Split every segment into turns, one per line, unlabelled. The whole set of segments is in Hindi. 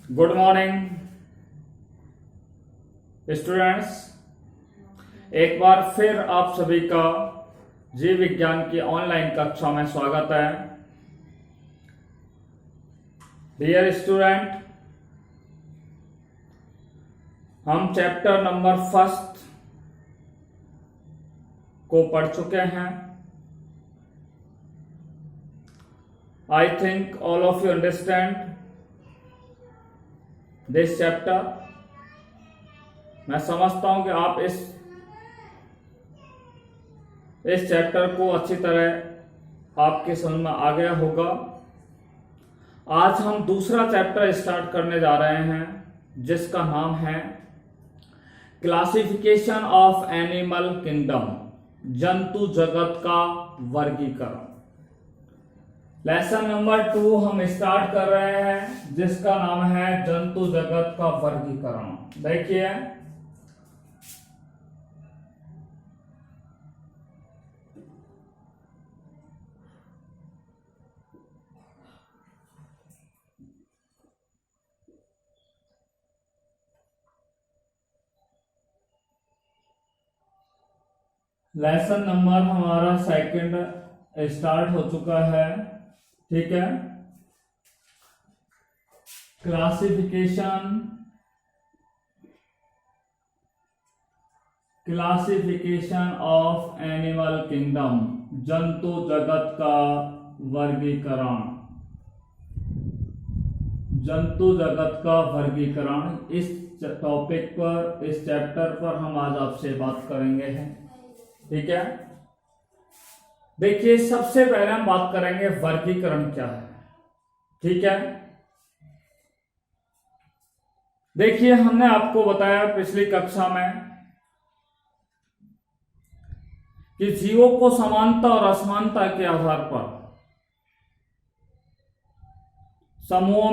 Good morning students. एक बार फिर आप सभी का जीव विज्ञान की ऑनलाइन कक्षा में स्वागत है। डियर स्टूडेंट, हम चैप्टर नंबर फर्स्ट को पढ़ चुके हैं। I think all of you understand this chapter. मैं समझता हूं कि आप इस चैप्टर को अच्छी तरह आपके समझ में आ गया होगा। आज हम दूसरा चैप्टर स्टार्ट करने जा रहे हैं जिसका नाम है क्लासिफिकेशन ऑफ एनिमल किंगडम, जंतु जगत का वर्गीकरण। लेसन नंबर 2 हम स्टार्ट कर रहे हैं जिसका नाम है जंतु जगत का वर्गीकरण। देखिए, लेसन नंबर हमारा सेकंड स्टार्ट हो चुका है। ठीक है, क्लासिफिकेशन ऑफ एनिमल किंगडम, जंतु जगत का वर्गीकरण। जंतु जगत का वर्गीकरण, इस टॉपिक पर, इस चैप्टर पर हम आज आपसे बात करेंगे हैं। ठीक है, देखिए, सबसे पहले हम बात करेंगे वर्गीकरण क्या है। ठीक है, देखिए, हमने आपको बताया पिछली कक्षा में कि जीवों को समानता और असमानता के आधार पर समूहों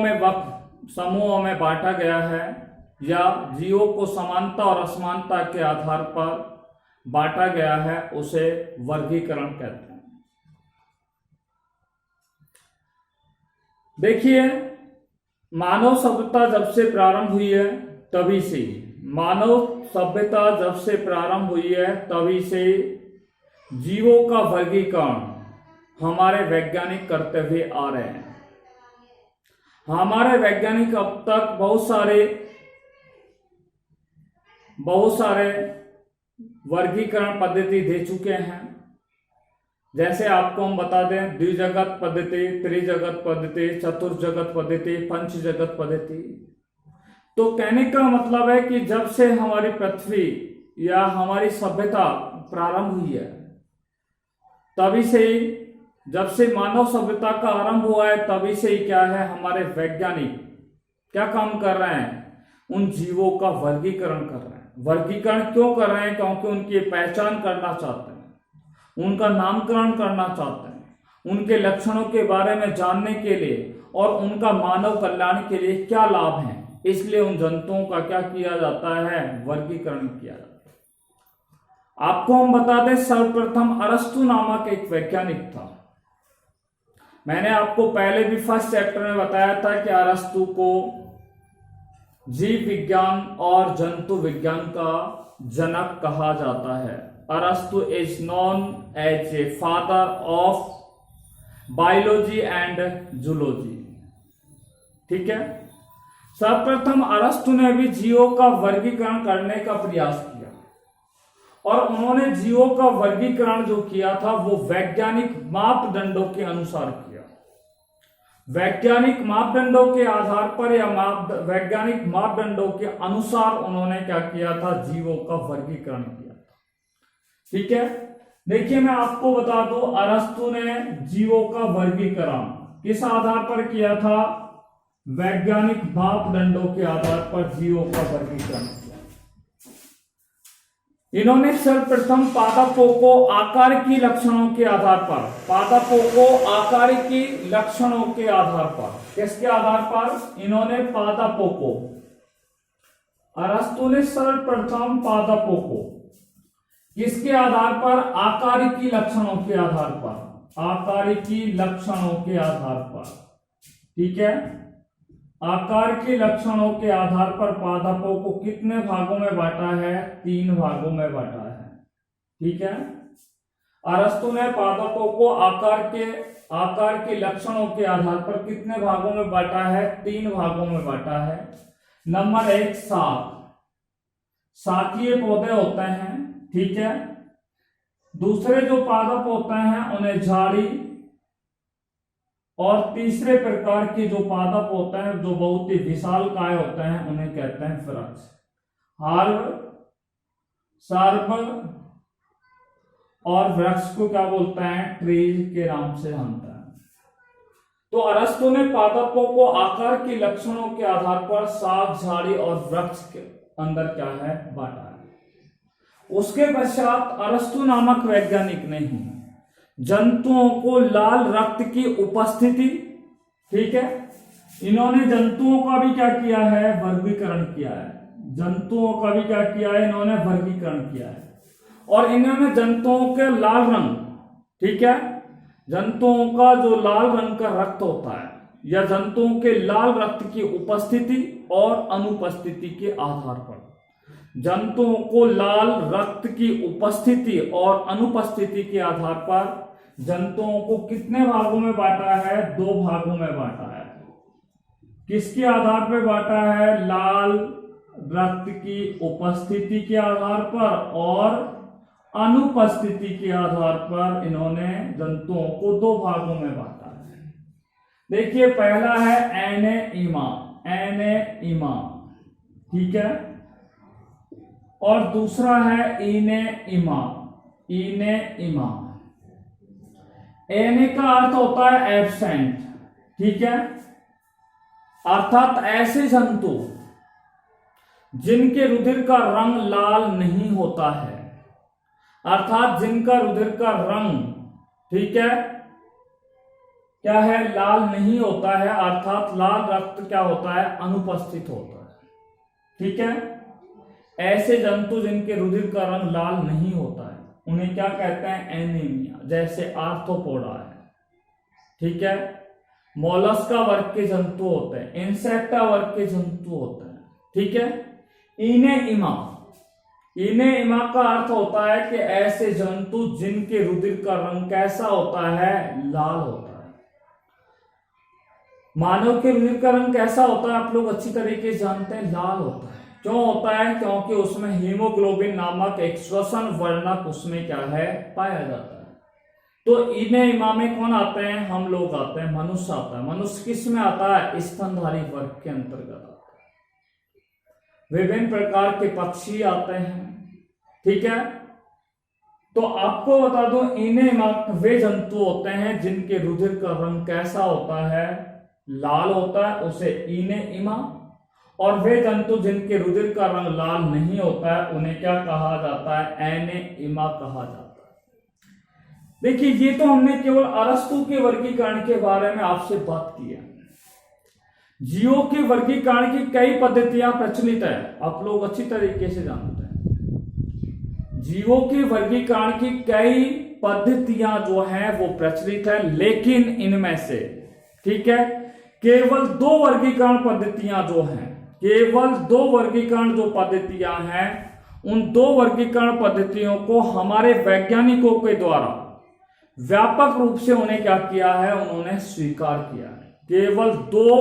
में बांटा गया है, या जीवों को समानता और असमानता के आधार पर बांटा गया है, उसे वर्गीकरण कहते हैं। देखिए, मानव सभ्यता जब से प्रारंभ हुई है तभी से जीवों का वर्गीकरण हमारे वैज्ञानिक करते हुए आ रहे हैं। हमारे वैज्ञानिक अब तक बहुत सारे वर्गीकरण पद्धति दे चुके हैं। जैसे आपको हम बता दें, द्विजगत पद्धति, त्रिजगत पद्धति, चतुर्जगत पद्धति, पंचजगत पद्धति। तो कहने का मतलब है कि जब से हमारी पृथ्वी या हमारी सभ्यता प्रारंभ हुई है, तभी से ही, जब से मानव सभ्यता का आरंभ हुआ है, तभी से ही क्या है, हमारे वैज्ञानिक क्या काम कर रहे हैं, उन जीवों का वर्गीकरण कर रहे हैं। वर्गीकरण क्यों कर रहे हैं? क्योंकि उनकी पहचान करना चाहते हैं, उनका नामकरण करना चाहते हैं, उनके लक्षणों के बारे में जानने के लिए और उनका मानव कल्याण के लिए क्या लाभ है, इसलिए उन जंतुओं का क्या किया जाता है, वर्गीकरण किया जाता है। आपको हम बता दें, सर्वप्रथम अरस्तु नामक एक वैज्ञानिक था। मैंने आपको पहले भी फर्स्ट चैप्टर में बताया था कि अरस्तु को जीव विज्ञान और जंतु विज्ञान का जनक कहा जाता है। अरस्तु is known as a father of biology and zoology. ठीक है, सर्वप्रथम अरस्तु ने भी जीवों का वर्गीकरण करने का प्रयास किया, और उन्होंने जीवों का वर्गीकरण जो किया था वो वैज्ञानिक मापदंडों के अनुसार किया। वैज्ञानिक मापदंडों के आधार पर या वैज्ञानिक मापदंडों के अनुसार उन्होंने क्या किया था, जीवों का वर्गीकरण किया था। ठीक है, देखिए, मैं आपको बता दूं, अरस्तु ने जीवों का वर्गीकरण किस आधार पर किया था? वैज्ञानिक मापदंडों के आधार पर जीवों का वर्गीकरण किया। इन्होंने सर्वप्रथम पादपों को आकारिकी लक्षणों के आधार पर, किसके आधार पर? इन्होंने पादपों को, अरस्तु ने सर्वप्रथम पादपों को किसके आधार पर? आकारिकी लक्षणों के आधार पर, आकारिकी लक्षणों के आधार पर। ठीक है, आकार के लक्षणों के आधार पर पादपों को कितने भागों में बांटा है? 3 भागों में बांटा है। ठीक है, अरस्तु ने पादपों को आकार के लक्षणों के आधार पर कितने भागों में बांटा है? 3 भागों में बांटा है। नंबर 1 शाकीय पौधे होते हैं। ठीक है, दूसरे जो पादप होते हैं उन्हें झाड़ी, और तीसरे प्रकार के जो पादप होते हैं जो बहुत ही विशालकाय होते हैं उन्हें कहते हैं वृक्ष। सर्प और वृक्ष को क्या बोलते हैं? ट्रीज के नाम से जानते हैं। तो अरस्तु ने पादपों को आकार के लक्षणों के आधार पर शाक, झाड़ी और वृक्ष के अंदर क्या है? बांटा है। उसके पश्चात अरस्तु नामक वैज्ञानिक ने ही जंतुओं को लाल रक्त की उपस्थिति, ठीक है, इन्होंने जंतुओं का भी क्या किया है? वर्गीकरण किया है। जंतुओं का भी क्या किया है? इन्होंने वर्गीकरण किया है। और इन्होंने जंतुओं के लाल रंग, ठीक है, जंतुओं का जो लाल रंग का रक्त होता है या जंतुओं के लाल रक्त की उपस्थिति और अनुपस्थिति के आधार पर जंतुओं को लाल रक्त की उपस्थिति और अनुपस्थिति के आधार पर जंतुओं को कितने भागों में बांटा है? 2 भागों में बांटा है। किसके आधार पर बांटा है? लाल रक्त की उपस्थिति के आधार पर और अनुपस्थिति के आधार पर इन्होंने जंतुओं को 2 भागों में बांटा है। देखिए, पहला है एनेइमा, ठीक है, और दूसरा है इनेइमा। एने का अर्थ होता है एब्सेंट, ठीक है, अर्थात ऐसे जंतु जिनके रुधिर का रंग लाल नहीं होता है, अर्थात जिनका रुधिर का रंग, ठीक है, क्या है? लाल नहीं होता है, अर्थात लाल रक्त क्या होता है? अनुपस्थित होता है। ठीक है, ऐसे जंतु जिनके रुधिर का रंग लाल नहीं होता है उन्हें क्या कहते हैं? एनीमिया। जैसे आर्थ्रोपोडा है, ठीक है, मोलस्का वर्ग के जंतु होते हैं, इंसेक्टा वर्ग के जंतु होते हैं। ठीक है, इनेइमा का अर्थ होता है कि ऐसे जंतु जिनके रुधिर का रंग कैसा होता है? लाल होता है। मानव के रुधिर का रंग कैसा होता है? आप लोग अच्छी तरीके से जानते हैं, लाल होता है। क्यों होता है? क्योंकि उसमें हीमोग्लोबिन नामक एक श्वसन वर्णक उसमें क्या है? पाया जाता है। तो इनेइमा में कौन आते हैं? हम लोग आते हैं, मनुष्य आता है। मनुष्य किस में आता है? स्तनधारी वर्ग के अंतर्गत आता है। विभिन्न प्रकार के पक्षी आते हैं। ठीक है, तो आपको बता दो, इनेइमा वे जंतु होते हैं जिनके रुधिर का रंग कैसा होता है? लाल होता है, उसे इनेइमा। और वे जंतु जिनके रुधिर का रंग लाल नहीं होता है उन्हें क्या कहा जाता है? एनेइमा कहा जाता है। देखिए, ये तो हमने केवल अरस्तु के वर्गीकरण के बारे में आपसे बात की है। जीवों के वर्गीकरण की कई पद्धतियां प्रचलित है, आप लोग अच्छी तरीके से जानते हैं। जीवों के वर्गीकरण की कई पद्धतियां जो है वो प्रचलित है, लेकिन इनमें से, ठीक है, केवल 2 वर्गीकरण पद्धतियां जो हैं, केवल 2 वर्गीकरण जो पद्धतियां हैं, उन 2 वर्गीकरण पद्धतियों को हमारे वैज्ञानिकों के द्वारा व्यापक रूप से उन्हें क्या किया है? उन्होंने स्वीकार किया है। केवल 2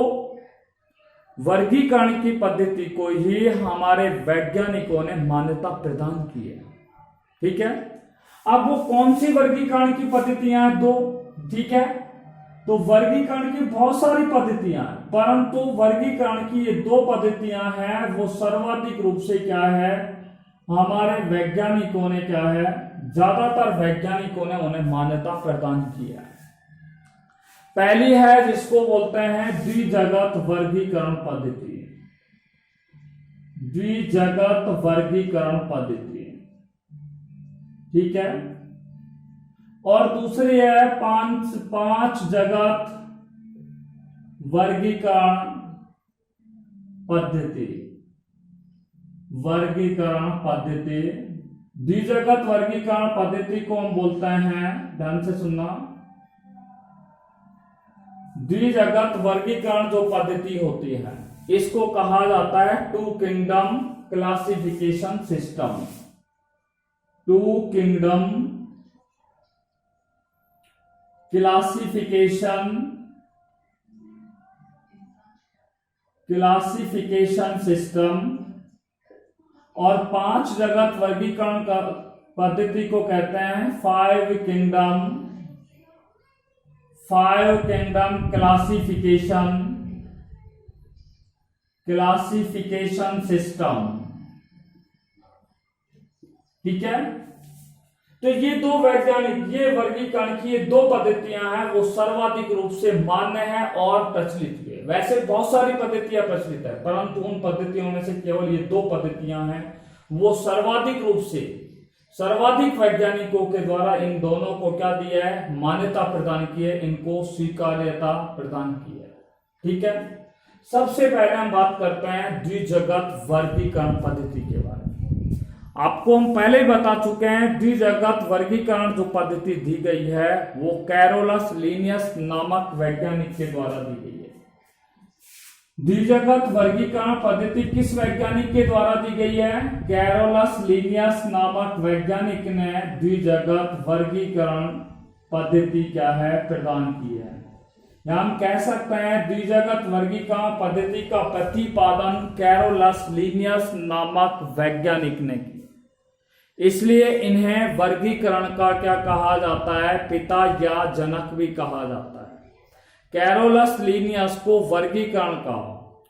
वर्गीकरण की पद्धति को ही हमारे वैज्ञानिकों ने मान्यता प्रदान की है। ठीक है, अब वो कौन सी वर्गीकरण की पद्धतियां हैं? 2, ठीक है, तो वर्गीकरण की बहुत सारी पद्धतियां हैं, परंतु वर्गीकरण की ये 2 पद्धतियां हैं, वो सर्वाधिक रूप से क्या है? हमारे वैज्ञानिकों ने क्या है? ज्यादातर वैज्ञानिकों ने उन्हें मान्यता प्रदान की है। पहली है जिसको बोलते हैं द्विजगत वर्गीकरण पद्धति। द्विजगत वर्गीकरण पद्धति, ठीक है, और दूसरी है 5 जगत वर्गीकरण पद्धति। वर्गीकरण पद्धति, द्विजगत वर्गीकरण पद्धति को हम बोलते हैं, ध्यान से सुनना, द्विजगत वर्गीकरण जो पद्धति होती है इसको कहा जाता है two kingdom classification system. Two kingdom classification system. और 5 जगत वर्गीकरण का पद्धति को कहते हैं फाइव किंगडम क्लासिफिकेशन सिस्टम। ठीक है, तो ये दो वैज्ञानिक ये वर्गीकरण की ये दो पद्धतियां हैं वो सर्वाधिक रूप से मान्य है और प्रचलित है। वैसे बहुत सारी पद्धतियां प्रचलित है परंतु उन पद्धतियों में से केवल ये दो पद्धतियां हैं वो सर्वाधिक वैज्ञानिकों के द्वारा इन दोनों को क्या दिया है, मान्यता प्रदान की है, इनको स्वीकार्यता प्रदान की है। ठीक है, सबसे पहले हम बात करते हैं द्विजगत वर्गीकरण पद्धति के बारे में। आपको हम पहले ही बता चुके हैं द्विजगत वर्गीकरण जो पद्धति दी गई है वो कैरोलस लीनियस नामक वैज्ञानिक के द्वारा दी गई है। द्विजगत वर्गीकरण पद्धति किस वैज्ञानिक के द्वारा दी गई है? कैरोलस लीनियस नामक वैज्ञानिक ने द्विजगत वर्गीकरण पद्धति क्या है प्रदान की है। या हम कह सकते हैं द्विजगत वर्गीकरण पद्धति का प्रतिपादन कैरोलस लीनियस नामक वैज्ञानिक ने किया, इसलिए इन्हें वर्गीकरण का क्या कहा जाता है, पिता या जनक भी कहा जाता है। कैरोलस लीनियस को वर्गीकरण का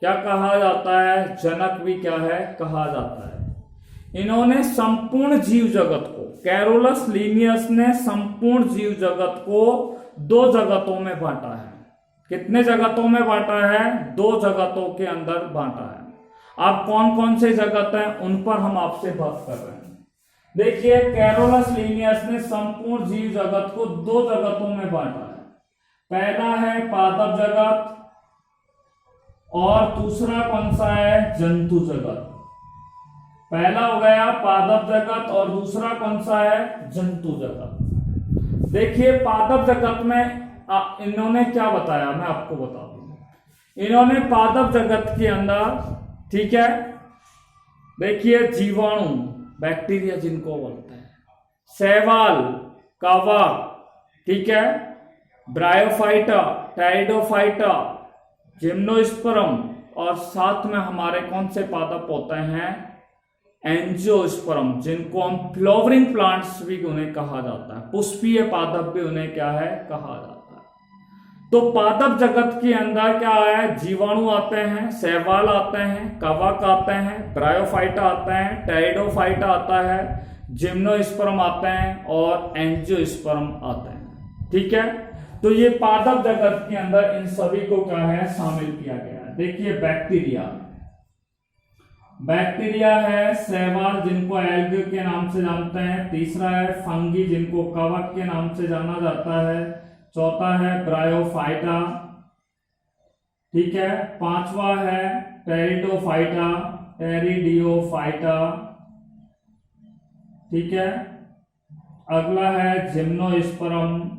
क्या कहा जाता है, जनक भी क्या है कहा जाता है। इन्होंने संपूर्ण जीव जगत को, कैरोलस लीनियस ने संपूर्ण जीव जगत को 2 जगतों में बांटा है। कितने जगतों में बांटा है? 2 जगतों के अंदर बांटा है। अब कौन कौन से जगत हैं उन पर हम आपसे बात कर रहे हैं। देखिए, कैरोलस लीनियस ने संपूर्ण जीव जगत को 2 जगतों में बांटा है। पहला है पादप जगत और दूसरा कौन सा है, जंतु जगत। पहला हो गया पादप जगत और दूसरा कौन सा है, जंतु जगत। देखिए, पादप जगत में इन्होंने क्या बताया मैं आपको बता दूं। इन्होंने पादप जगत के अंदर, ठीक है, देखिए जीवाणु, बैक्टीरिया जिनको बोलते हैं, शैवाल, कवक, ठीक है, ब्रायोफाइटा, टाइडोफाइटा, जिम्नोस्पर्म और साथ में हमारे कौन से पादप होते हैं, एंजियोस्पर्म, जिनको हम फ्लावरिंग प्लांट्स भी उन्हें कहा जाता है, पुष्पीय पादप भी उन्हें क्या है कहा जाता है। तो पादप जगत के अंदर क्या है, जीवाणु आते हैं, शैवाल आते हैं, कवक आते हैं, ब्रायोफाइटा आते हैं, टाइडोफाइटा आता है, जिम्नोस्पर्म आते हैं और एंजियोस्पर्म आते हैं। ठीक है, तो ये पादप जगत के अंदर इन सभी को क्या है शामिल किया गया है। देखिए, बैक्टीरिया है, शैवाल जिनको एल्गी के नाम से जानते हैं, तीसरा है फंगी जिनको कवक के नाम से जाना जाता है, चौथा है ब्रायोफाइटा, ठीक है, पांचवा है टेरिडोफाइटा, ठीक है, अगला है जिम्नोस्पर्म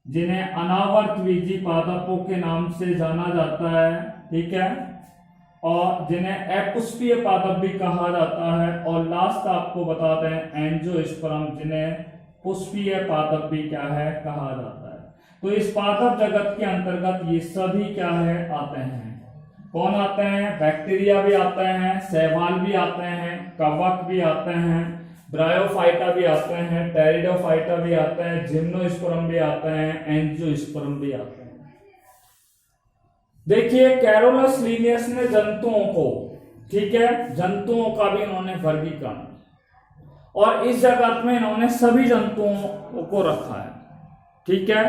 जिन्हें अनावर्त बीजी पादपों के नाम से जाना जाता है, ठीक है, और जिन्हें अपुष्पीय पादप भी कहा जाता है, और लास्ट आपको बता दें एंजियोस्पर्म जिन्हें पुष्पीय पादप भी क्या है कहा जाता है। तो इस पादप जगत के अंतर्गत ये सभी क्या है आते हैं। कौन आते हैं? बैक्टीरिया भी आते हैं, शैवाल भी आते हैं, कवक भी आते हैं, ब्रायोफाइटा भी आते हैं, टेरिडोफाइटा भी आते हैं, जिम्नोस्पर्म भी आते हैं, एंजियोस्पर्म भी आते हैं। देखिए, कैरोलस लीनियस ने जंतुओं को, ठीक है, जंतुओं का भी इन्होंने वर्गीकरण, और इस जगत में इन्होंने सभी जंतुओं को रखा है, ठीक है,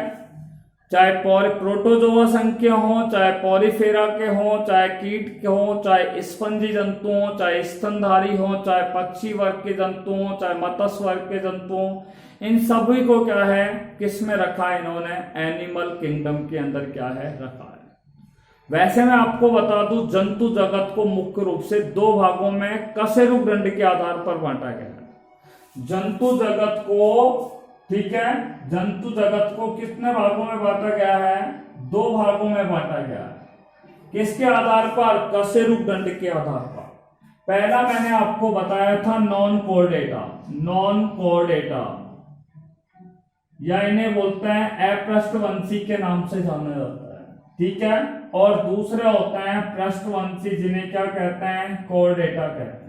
चाहे प्रोटोजोआ संघ के हों, चाहे पॉलीफेरा के हों, चाहे कीट के हों, चाहे स्पंजी जंतु हों, चाहे स्तनधारी हों, चाहे पक्षी वर्ग के जंतु हों, चाहे मत्स्य वर्ग के जंतु हों, इन सभी को क्या है किस में रखा है इन्होंने, एनिमल किंगडम के अंदर क्या है रखा है। वैसे मैं आपको बता दूं, जंतु जगत को मुख्य रूप से 2 भागों में कशेरुक दंड के आधार पर बांटा गया है। जंतु जगत को ठीक है। जंतु जगत को कितने भागों में बांटा गया है? 2 भागों में बांटा गया है। किसके आधार पर? कशेरुक दंड के आधार पर। पहला मैंने आपको बताया था नॉन कोर्डेटा, नॉन कोर्डेटा या इन्हें बोलते हैं अपृष्ठवंशी के नाम से जाना जाता है, ठीक है। और दूसरे होते हैं पृष्ठवंशी, जिन्हें क्या कहते हैं? कोर्डेटा कहते हैं।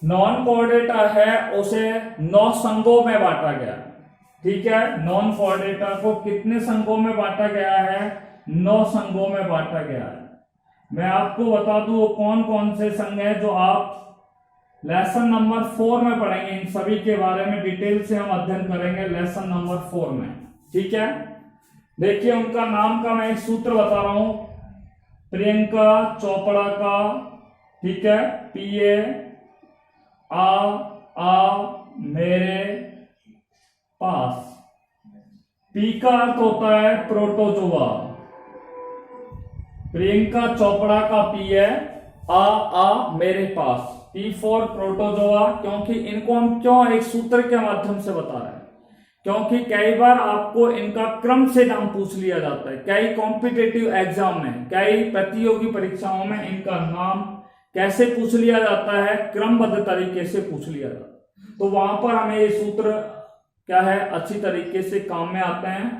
नॉन कोर्डेटा है उसे 9 संघों में बांटा गया, ठीक है। नॉन कोर्डेटा को कितने संघों में बांटा गया है? 9 संघों में बांटा गया है। मैं आपको बता दूं वो कौन कौन से संघ हैं जो आप लेसन नंबर 4 में पढ़ेंगे। इन सभी के बारे में डिटेल से हम अध्ययन करेंगे लेसन नंबर 4 में, ठीक है। देखिए उनका नाम का मैं एक सूत्र बता रहा हूं, प्रियंका चोपड़ा का, ठीक है। पीए आ मेरे पास। पी का अर्थ होता है प्रोटोजोआ। प्रियंका चोपड़ा का पी है आ मेरे पास, पी फॉर प्रोटोजोआ। क्योंकि इनको हम क्यों एक सूत्र के माध्यम से बता रहे हैं? क्योंकि कई बार आपको इनका क्रम से नाम पूछ लिया जाता है। कई कॉम्पिटिटिव एग्जाम में, कई प्रतियोगी परीक्षाओं में इनका नाम कैसे पूछ लिया जाता है? क्रमबद्ध तरीके से पूछ लिया जाता है। तो वहां पर हमें ये सूत्र क्या है? अच्छी तरीके से काम में आते हैं।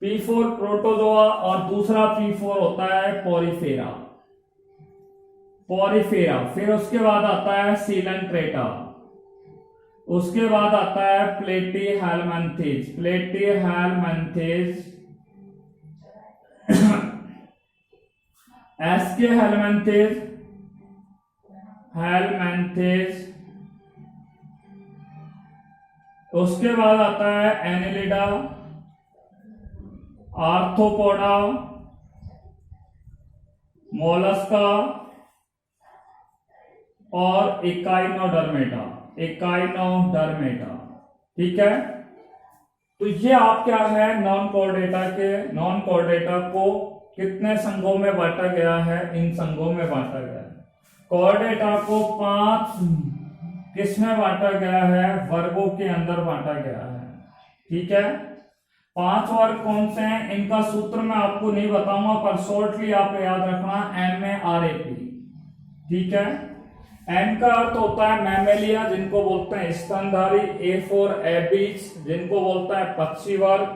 पी फोर प्रोटोजोआ और दूसरा पी फोर होता है पोरिफेरा, पोरिफेरा। फिर उसके बाद आता है सीलेंट्रेटा, उसके बाद आता है प्लेटीहेल्मिन्थेस, प्लेटीहेल्मिन्थेस, एस्केहेल्मिन्थेस, हेल्मिन्थेस। उसके बाद आता है एनिलिडा, आर्थ्रोपोडा, मोलस्का और इकाइनोडर्मेटा, इकाइनोडर्मेटा, ठीक है। तो ये आप क्या है? नॉन कोर्डेटा के, नॉन कोर्डेटा को कितने संघों में बांटा गया है? इन संघों में बांटा गया है। कोर्डेटा को 5 किसमें बांटा गया है? वर्गों के अंदर बांटा गया है, ठीक है। 5 वर्ग कौन से हैं? इनका सूत्र मैं आपको नहीं बताऊंगा, पर शॉर्टली आप याद रखना, MARAP, ठीक है। एम का अर्थ होता है मैमेलिया, जिनको बोलते हैं स्तनधारी। ए फॉर एबीज, जिनको बोलता है पक्षी वर्ग।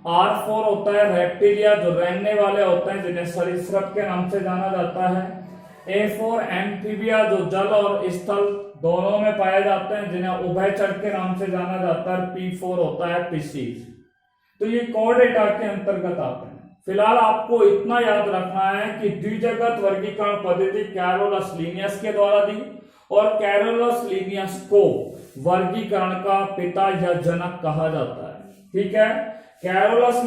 R फॉर होता है रेप्टिलिया, जो रेंगने वाले होते हैं, जिन्हें सरीसृप के नाम से जाना जाता है। ए फॉर एम्फीबिया, जो जल और स्थल दोनों में पाए जाते हैं, जिन्हें उभयचर के नाम से जाना जाता है। P फॉर होता है पिसीज। तो ये कोर्डेटा के अंतर्गत आते हैं। फिलहाल आपको इतना याद रखना है कि द्विजगत वर्गीकरण पद्धति कैरोलस लीनियस के द्वारा दी, और कैरोलस लीनियस को वर्गीकरण का पिता या जनक कहा जाता है, ठीक है। कैरोलस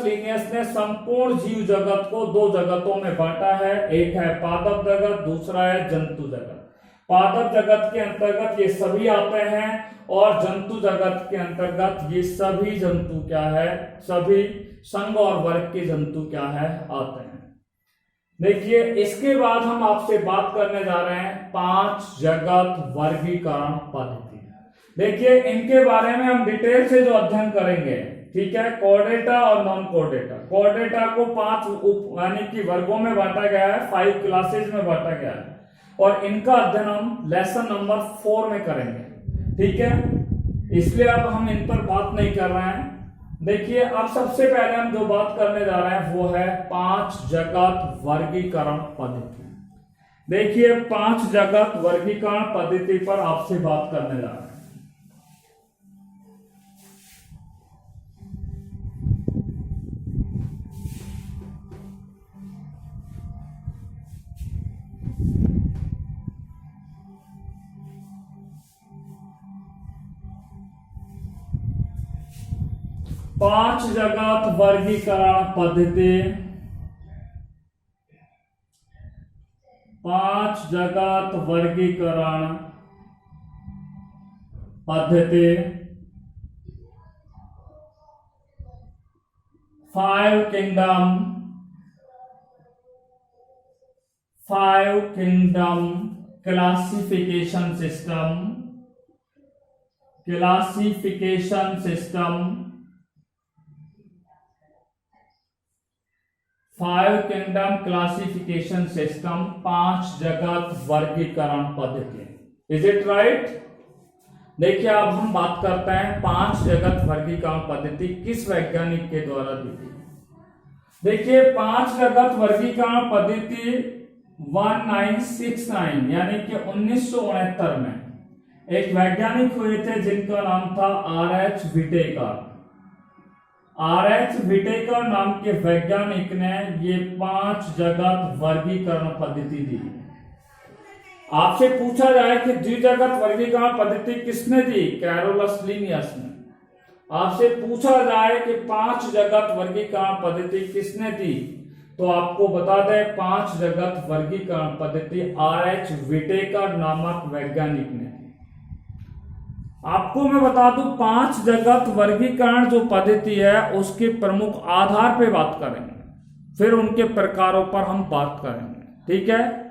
लीनियस ने संपूर्ण जीव जगत को 2 जगतों में बांटा है। एक है पादप जगत, दूसरा है जंतु जगत। पादप जगत के अंतर्गत ये सभी आते हैं, और जंतु जगत के अंतर्गत ये सभी जंतु क्या है? सभी संघ और वर्ग के जंतु क्या है? आते हैं। देखिए इसके बाद हम आपसे बात करने जा रहे हैं 5 जगत वर्गीकरण पद्धति। देखिए इनके बारे में हम डिटेल से जो अध्ययन करेंगे, ठीक है। कोर्डेटा और नॉन कोर्डेटा। कोर्डेटा को 5 यानी कि वर्गों में बांटा गया है, 5 क्लासेज में बांटा गया है, और इनका अध्ययन हम लेसन नंबर 4 में करेंगे, ठीक है। इसलिए अब हम इन पर बात नहीं कर रहे हैं। देखिए अब सबसे पहले हम जो बात करने जा रहे हैं वो है 5 जगत वर्गीकरण पद्धति। देखिए 5 जगत वर्गीकरण पद्धति पर आपसे बात करने जा रहे हैं। 5 जगत वर्गीकरण पद्धति। 5 जगत वर्गीकरण पद्धति। 5 kingdom classification system. Classification system, 5 kingdom classification system, 5 जगत वर्गीकरण पद्धति। Is it right? देखिए अब हम बात करते हैं 5 जगत वर्गीकरण पद्धति किस वैज्ञानिक के द्वारा दी गई। देखिए 5 जगत वर्गीकरण पद्धति 1969 यानी कि 1969 में एक वैज्ञानिक हुए थे जिनका नाम था R.H. विटेकर। R.H. विटेकर नाम के वैज्ञानिक ने ये 5 जगत वर्गीकरण पद्धति दी। आपसे पूछा जाए कि द्विजगत वर्गीकरण पद्धति किसने दी? कैरोलस लिनियस ने। आपसे पूछा जाए कि 5 जगत वर्गीकरण पद्धति किसने दी, तो आपको बता दें 5 जगत वर्गीकरण पद्धति R.H. विटेकर नामक वैज्ञानिक ने दी। आपको मैं बता दूं 5 जगत वर्गीकरण जो पद्धति है उसके प्रमुख आधार पे बात करेंगे, फिर उनके प्रकारों पर हम बात करेंगे। ठीक है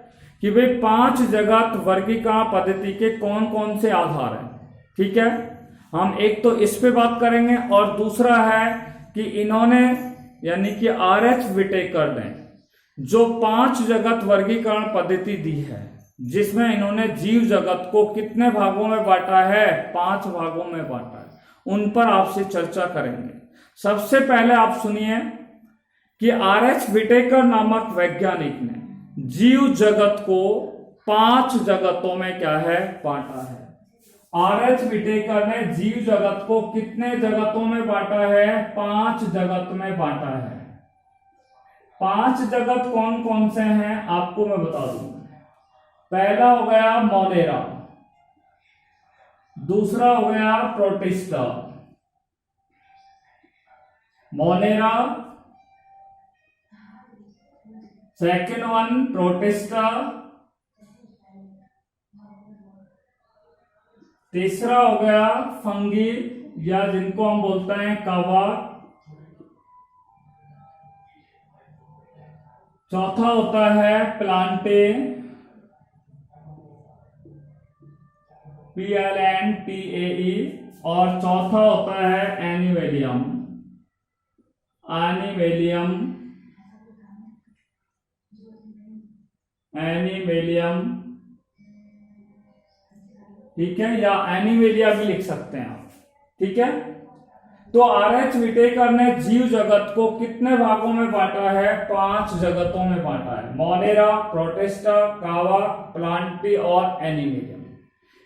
कि भाई 5 जगत वर्गीकरण पद्धति के कौन कौन से आधार हैं। ठीक है, हम एक तो इस पे बात करेंगे और दूसरा है कि इन्होंने यानी कि R.H. विटेकर ने जो 5 जगत वर्गीकरण पद्धति दी है जिसमें इन्होंने जीव जगत को कितने भागों में बांटा है? 5 भागों में बांटा है। उन पर आपसे चर्चा करेंगे। सबसे पहले आप सुनिए कि R.H. विटेकर नामक वैज्ञानिक ने जीव जगत को 5 जगतों में क्या है? बांटा है। R.H. विटेकर ने जीव जगत को कितने जगतों में बांटा है? 5 जगत में बांटा है। 5 जगत कौन कौन से हैं आपको मैं बता दूं। पहला हो गया मोनेरा, दूसरा हो गया protista. Monera, second one protista, तीसरा हो गया फंगी या जिनको हम बोलते हैं कावा, चौथा होता है प्लांटे, PLNTAE, और चौथा होता है एनिमेलियम। एनिमेलियम, ठीक है, या एनिमेलिया भी लिख सकते हैं आप। ठीक है, तो R.H. विटेकर ने जीव जगत को कितने भागों में बांटा है? 5 जगतों में बांटा है। मोनेरा, प्रोटिस्टा, कावा, प्लांटी और एनिमेलियम।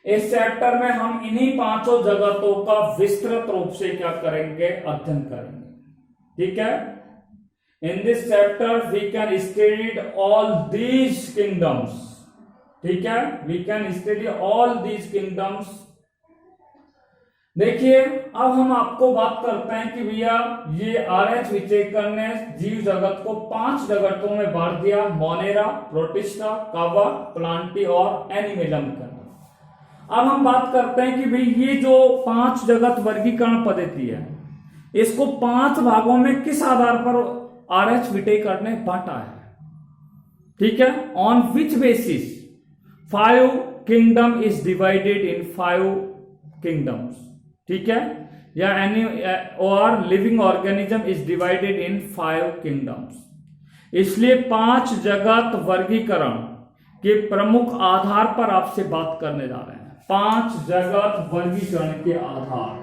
इस चैप्टर में हम इन्हीं 5 जगतों का विस्तृत रूप से क्या करेंगे? अध्ययन करेंगे। ठीक है, in this chapter we can study all these kingdoms. ठीक है, we can study all these kingdoms. देखिए अब हम आपको बात करते हैं कि भैया ये R.H. विटेकर ने जीव जगत को 5 जगतों में बांट दिया, मोनेरा, प्रोटिस्टा, कावा, प्लांटी और एनिमेलियम का। अब हम बात करते हैं कि भाई ये जो 5 जगत वर्गीकरण पद्धति है इसको 5 भागों में किस आधार पर R.H. विटेकर ने बांटा है। ठीक है, on which basis 5 kingdom is divided in 5 kingdoms. ठीक है, या एनी और living organism is divided in 5 kingdoms. इसलिए 5 जगत वर्गीकरण के प्रमुख आधार पर आपसे बात करने जा रहे हैं। 5 जगत वर्गीकरण के आधार,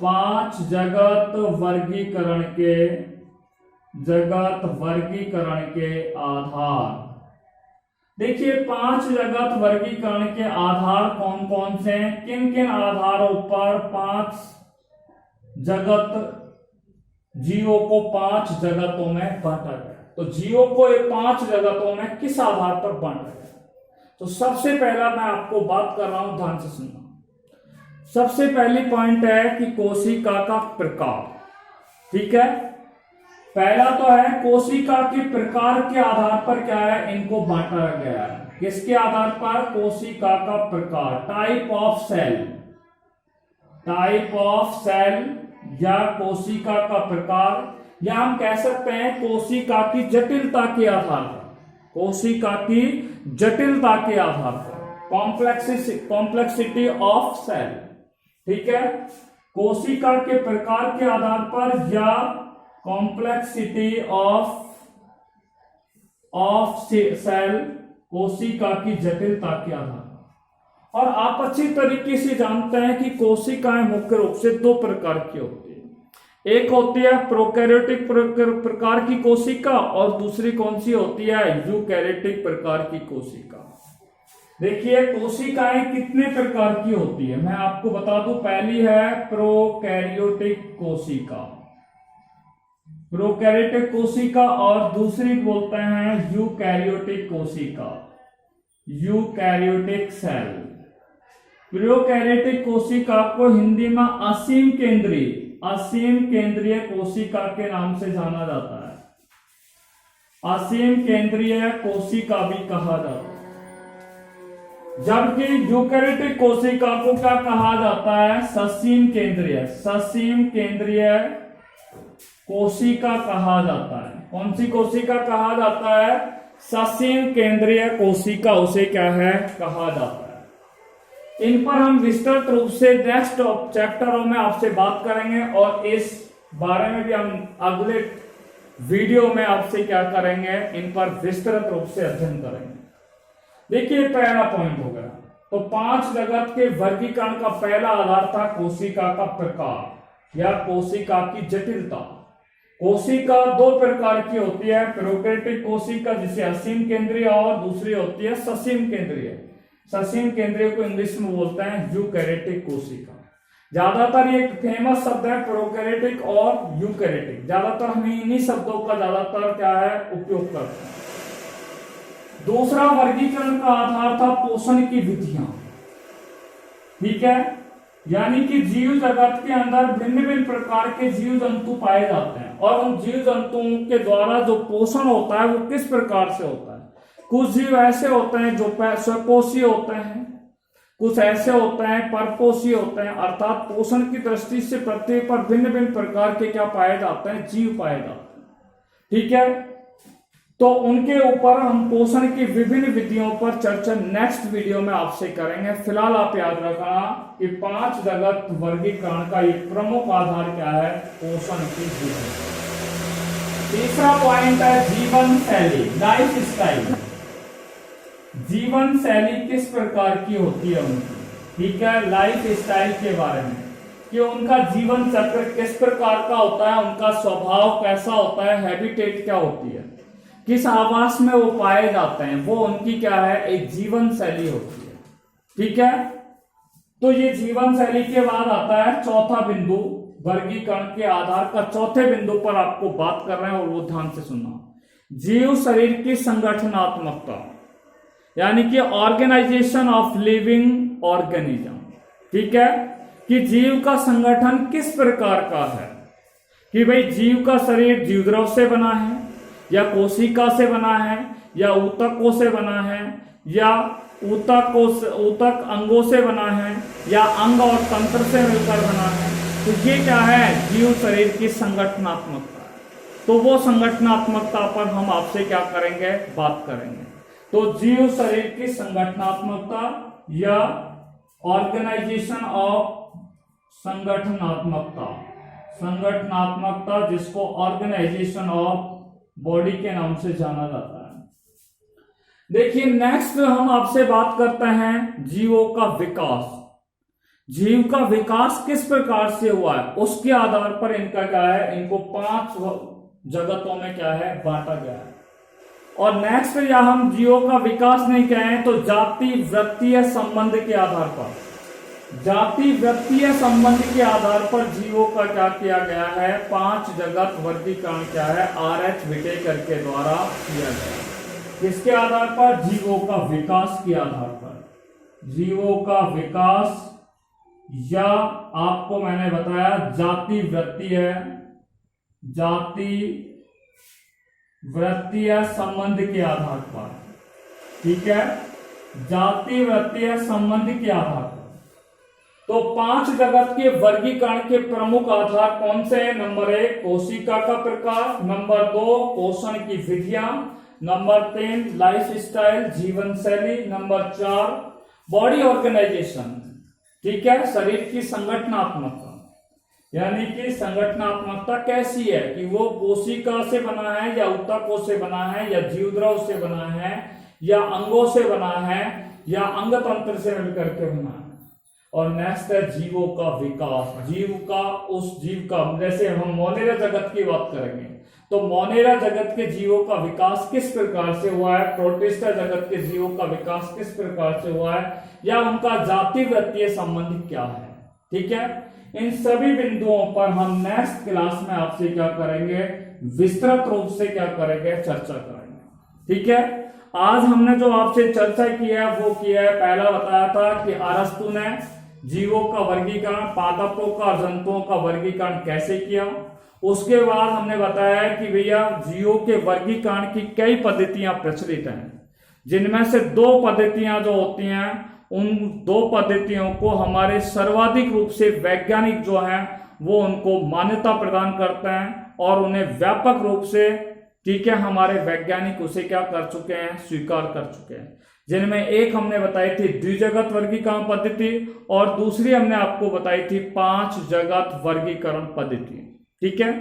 5 जगत वर्गीकरण के आधार। देखिए 5 जगत वर्गीकरण के आधार कौन कौन से हैं? किन किन आधारों पर 5 जगत जीवों को 5 जगतों में बांटा गया? तो जीवों को ये 5 जगतों में किस आधार पर बांटा गया? तो सबसे पहला मैं आपको बात कर रहा हूं, ध्यान से सुनना। सबसे पहली पॉइंट है कि कोशिका का प्रकार। ठीक है, पहला तो है कोशिका के प्रकार के आधार पर क्या है? इनको बांटा गया है। किसके आधार पर? कोशिका का प्रकार, टाइप ऑफ सेल या कोशिका का प्रकार, या हम कह सकते हैं कोशिका की जटिलता के आधार पर। कोशिका की जटिलता के आधार पर कॉम्प्लेक्सिटी ऑफ सेल, ठीक है, कोशिका के प्रकार के आधार पर या कॉम्प्लेक्सिटी ऑफ सेल, कोशिका की जटिलता के आधार पर। और आप अच्छी तरीके से जानते हैं कि कोशिकाएं मुख्य रूप से दो प्रकार की होती है, एक होती है प्रोकैरियोटिक प्रकार की कोशिका और दूसरी कौन सी होती है, यूकैरियोटिक प्रकार की कोशिका। देखिए कोशिकाएं कितने प्रकार की होती है, मैं आपको बता दूं। पहली है प्रोकैरियोटिक कोशिका, प्रोकैरियोटिक कोशिका, और दूसरी बोलते हैं यूकैरियोटिक कोशिका, यूकैरियोटिक सेल। प्रोकैरियोटिक कोशिका को हिंदी में असीम केंद्रीय कोशिका के नाम से जाना जाता है, असीम केंद्रीय कोशिका भी कहा जाता है। जबकि यूकैरियोटिक कोशिका को क्या कहा जाता है, ससीम केंद्रीय कोशिका कहा जाता है। कौन सी कोशिका कहा जाता है, ससीम केंद्रीय कोशिका उसे क्या है कहा जाता है। इन पर हम विस्तृत रूप से नेक्स्ट चैप्टरों में आपसे बात करेंगे और इस बारे में भी हम अगले वीडियो में आपसे क्या करेंगे, इन पर विस्तृत रूप से अध्ययन करेंगे। देखिए पहला पॉइंट हो गया, तो 5 जगत के वर्गीकरण का पहला आधार था कोशिका का प्रकार या कोशिका की जटिलता। कोशिका दो प्रकार की होती है, प्रोकैरियोटिक कोशिका जिसे असीम केंद्रीय और दूसरी होती है ससीम केंद्रीय। ससीम केंद्रीय को इंग्लिश में बोलते हैं यूकैरियोटिक कोशिका। ज्यादातर ये फेमस शब्द है प्रोकैरियोटिक और यूकैरियोटिक, ज्यादातर हम इन्हीं शब्दों का ज्यादातर क्या है उपयोग करते हैं। दूसरा वर्गीकरण का आधार था पोषण की विधियां, ठीक है, यानी कि जीव जगत के अंदर भिन्न भिन्न प्रकार के जीव जंतु पाए जाते हैं और उन जीव जंतुओं के द्वारा जो पोषण होता है वो किस प्रकार से होता है। कुछ जीव ऐसे होते हैं जो स्वपोषी होते हैं, कुछ ऐसे होते हैं परपोषी होते हैं, अर्थात पोषण की दृष्टि से पृथ्वी पर भिन्न भिन्न प्रकार के क्या पाए जाते हैं, जीव पाए जाते हैं, ठीक है। तो उनके ऊपर हम पोषण की विभिन्न विधियों पर चर्चा नेक्स्ट वीडियो में आपसे करेंगे। फिलहाल आप याद रखना कि 5 जगत वर्गीकरण का एक प्रमुख आधार क्या है, पोषण की विधि। तीसरा पॉइंट है जीवन शैली, लाइफ स्टाइल। जीवन शैली किस प्रकार की होती है उनकी, ठीक है, लाइफ स्टाइल के बारे में कि उनका जीवन चक्र किस प्रकार का होता है, उनका स्वभाव कैसा होता है, हैबिटेट क्या होती है, किस आवास में वो पाए जाते हैं, वो उनकी क्या है एक जीवन शैली होती है, ठीक है। तो ये जीवन शैली के बाद आता है चौथा बिंदु, वर्गीकरण के आधार का चौथे बिंदु पर आपको बात कर रहे हैं और वो ध्यान से सुनना। जीव शरीर की संगठनात्मकता, यानी कि ऑर्गेनाइजेशन ऑफ लिविंग ऑर्गेनिज्म, ठीक है, कि जीव का संगठन किस प्रकार का है, कि भाई जीव का शरीर जीवद्रव से बना है या कोशिका से बना है या ऊतकों से बना है या ऊतक अंगों से बना है या अंग और तंत्र से मिलकर बना है। तो ये क्या है, जीव शरीर की संगठनात्मकता है। तो वो संगठनात्मकता पर हम आपसे क्या करेंगे, बात करेंगे। तो जीव शरीर की संगठनात्मकता या ऑर्गेनाइजेशन ऑफ संगठनात्मकता जिसको ऑर्गेनाइजेशन ऑफ बॉडी के नाम से जाना जाता है। देखिए नेक्स्ट हम आपसे बात करते हैं जीवों का विकास। जीव का विकास किस प्रकार से हुआ है उसके आधार पर इनका क्या है, इनको 5 जगतों में क्या है बांटा गया है। और नेक्स्ट या हम जीवों का विकास नहीं कहें तो जाति वृत्तीय संबंध के आधार पर, जाति वृत्तीय संबंध के आधार पर जीवों का क्या किया गया है, 5 जगत वर्गीकरण क्या है R.H. विटेकर के द्वारा किया गया। किसके आधार पर, जीवों का विकास के आधार पर, जीवों का विकास या आपको मैंने बताया जाति वृत्तीय संबंध के आधार पर, ठीक है, जाति वृत्तीय संबंध के आधार पर। तो 5 जगत के वर्गीकरण के प्रमुख आधार कौन से हैं? नंबर 1 कोशिका का प्रकार, नंबर 2 पोषण की विधियां, नंबर 3 लाइफ स्टाइल जीवन शैली, नंबर 4 बॉडी ऑर्गेनाइजेशन, ठीक है, शरीर की संगठनात्मकता, यानी कि संगठनात्मकता कैसी है कि वो कोशिका से बना है या ऊतकों से बना है या जीवद्रव से बना है या अंगों से बना है या अंग तंत्र से मिलकर के बना है। और नेक्स्ट है जीवों का विकास, जीव का, उस जीव का, जैसे हम मोनेरा जगत की बात करेंगे तो मोनेरा जगत के जीवों का विकास किस प्रकार से हुआ है, प्रोटिस्टा जगत के जीवों का विकास किस प्रकार से हुआ है, या उनका जाति वृत्तीय संबंध क्या है। ठीक है, इन सभी बिंदुओं पर हम नेक्स्ट क्लास में आपसे क्या करेंगे, विस्तृत रूप से क्या करेंगे, चर्चा करेंगे। ठीक है, आज हमने जो आपसे चर्चा किया है वो किया है, पहला बताया था कि अरस्तु ने जीवों का वर्गीकरण, पादपों का और जंतुओं का वर्गीकरण कैसे किया। उसके बाद हमने बताया कि भैया जीवों के वर्गीकरण की कई पद्धतियां प्रचलित हैं, जिनमें से दो पद्धतियां जो होती हैं, उन दो पद्धतियों को हमारे सर्वाधिक रूप से वैज्ञानिक जो हैं वो उनको मान्यता प्रदान करते हैं और उन्हें व्यापक रूप से, ठीक है, हमारे वैज्ञानिक उसे क्या कर चुके हैं, स्वीकार कर चुके हैं। जिनमें एक हमने बताई थी द्विजगत वर्गीकरण पद्धति और दूसरी हमने आपको बताई थी 5 जगत वर्गीकरण पद्धति। ठीक है,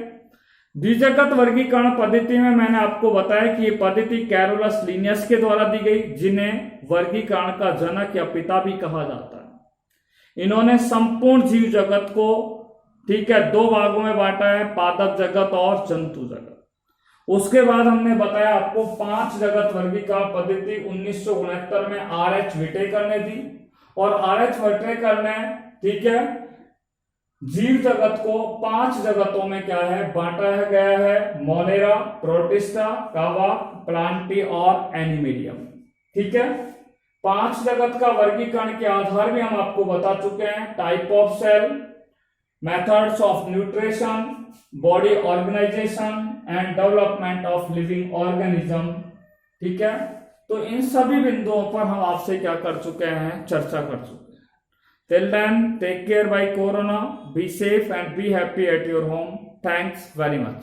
द्विजगत वर्गीकरण पद्धति में मैंने आपको बताया कि ये पद्धति कैरोलस लिनियस के द्वारा दी गई, जिन्हें वर्गीकरण का जनक या पिता भी कहा जाता है। इन्होंने संपूर्ण जीव जगत को, ठीक है, 2 भागों में बांटा है, पादप जगत और जंतु जगत। उसके बाद हमने बताया आपको 5 जगत वर्गीकरण पद्धति 1969 में R.H. विटेकर ने दी, और R.H. विटेकर ने, ठीक है, जीव जगत को 5 जगतों में क्या है, बांटा गया है, मोनेरा, प्रोटिस्टा, कावा, प्लांटी और एनिमेलियम। ठीक है, 5 जगत का वर्गीकरण के आधार भी हम आपको बता चुके हैं, type of cell, methods of nutrition, body organisation and development of living organism. ठीक है, तो इन सभी बिंदुओं पर हम आपसे क्या कर चुके हैं, चर्चा कर चुके हैं। Till then, take care by Corona, be safe and be happy at your home. Thanks very much.